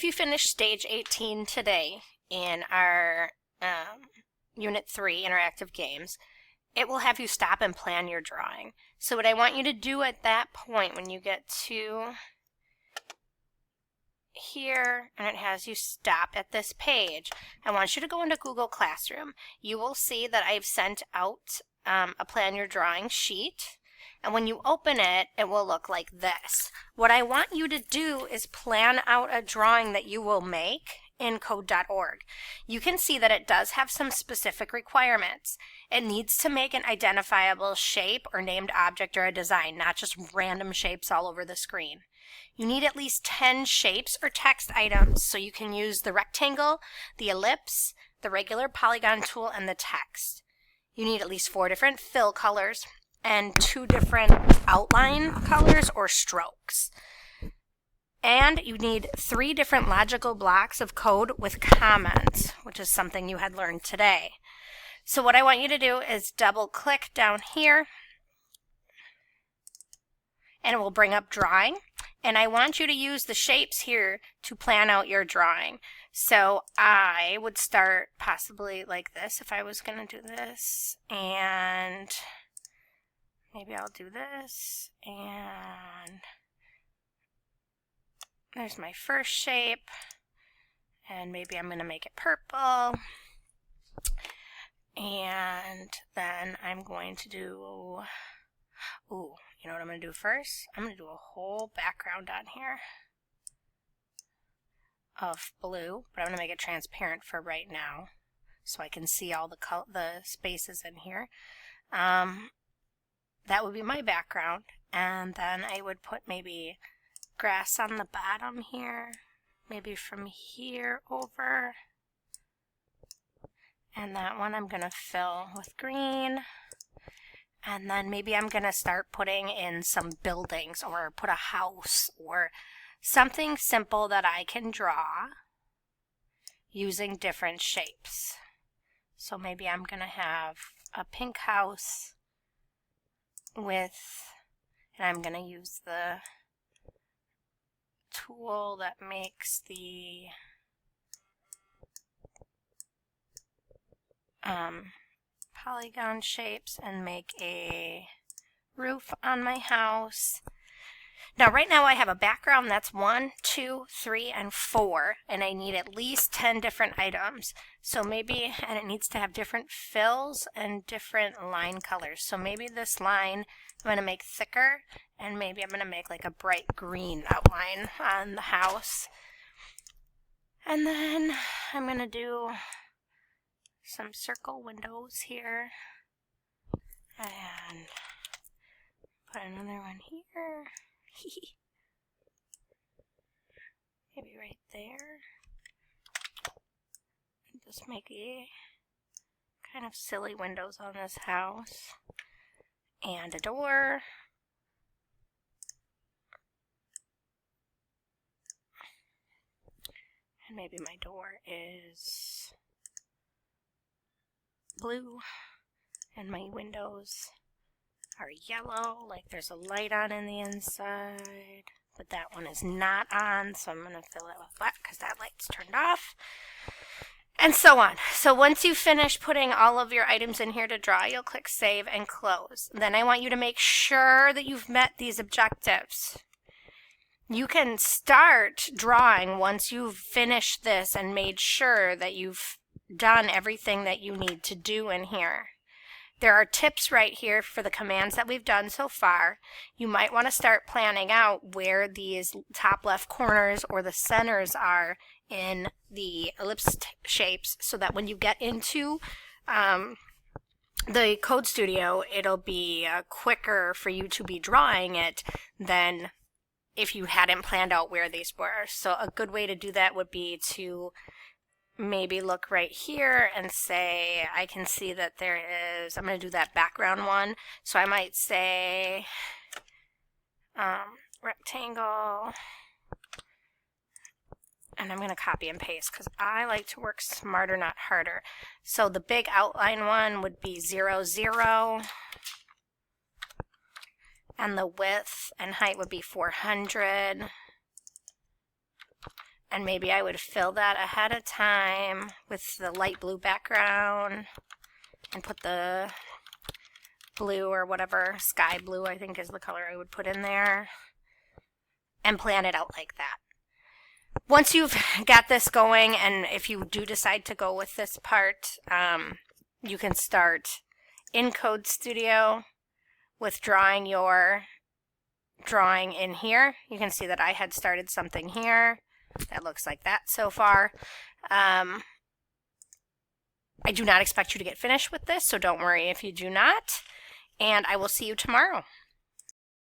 if you finish stage 18 today in our Unit 3 Interactive Games, it will have you stop and plan your drawing. So what I want you to do at that point, when you get to here and it has you stop at this page, I want you to go into Google Classroom. You will see that I've sent out a plan your drawing sheet, and when you open it, it will look like this. What I want you to do is plan out a drawing that you will make in code.org. You can see that it does have some specific requirements. It needs to make an identifiable shape or named object or a design, not just random shapes all over the screen. You need at least 10 shapes or text items, so you can use the rectangle, the ellipse, the regular polygon tool, and the text. You need at least 4 different fill colors and 2 different outline colors or strokes. And you need 3 different logical blocks of code with comments, which is something you had learned today. So what I want you to do is double click down here, and it will bring up drawing. And I want you to use the shapes here to plan out your drawing. So I would start possibly like this if I was going to do this, and maybe I'll do this, and there's my first shape, and maybe I'm going to make it purple, and then I'm going to do, ooh, you know what I'm going to do first? I'm going to do a whole background on here of blue, but I'm going to make it transparent for right now so I can see all the spaces in here. That would be my background, and then I would put maybe grass on the bottom here, maybe from here over, and that one I'm going to fill with green. And then maybe I'm going to start putting in some buildings or put a house or something simple that I can draw using different shapes. So maybe I'm going to have a pink house with, and I'm going to use the tool that makes the polygon shapes and make a roof on my house. Now right now I have a background that's 1, 2, 3, and 4, and I need at least 10 different items. So maybe, and it needs to have different fills and different line colors. So maybe this line I'm going to make thicker, and maybe I'm going to make like a bright green outline on the house. And then I'm going to do some circle windows here, and put another one here, maybe right there. Just make a kind of silly windows on this house, and a door. And maybe my door is blue, and my windows are yellow, like there's a light on in the inside, but that one is not on, so I'm going to fill it with black because that light's turned off, and so on. So once you finish putting all of your items in here to draw, you'll click Save and Close. Then I want you to make sure that you've met these objectives. You can start drawing once you've finished this and made sure that you've done everything that you need to do in here. There are tips right here for the commands that we've done so far. You might want to start planning out where these top left corners or the centers are in the ellipse shapes, so that when you get into the Code Studio, it'll be quicker for you to be drawing it than if you hadn't planned out where these were. So a good way to do that would be to maybe look right here and say, I can see that there is, I'm going to do that background one, so I might say rectangle, and I'm going to copy and paste because I like to work smarter, not harder. So the big outline one would be 0, 0, and the width and height would be 400. And maybe I would fill that ahead of time with the light blue background and put the blue or whatever, sky blue I think is the color I would put in there, and plan it out like that. Once you've got this going, and if you do decide to go with this part, you can start in Code Studio with drawing your drawing in here. You can see that I had started something here that looks like that so far. I do not expect you to get finished with this, so don't worry if you do not. And I will see you tomorrow.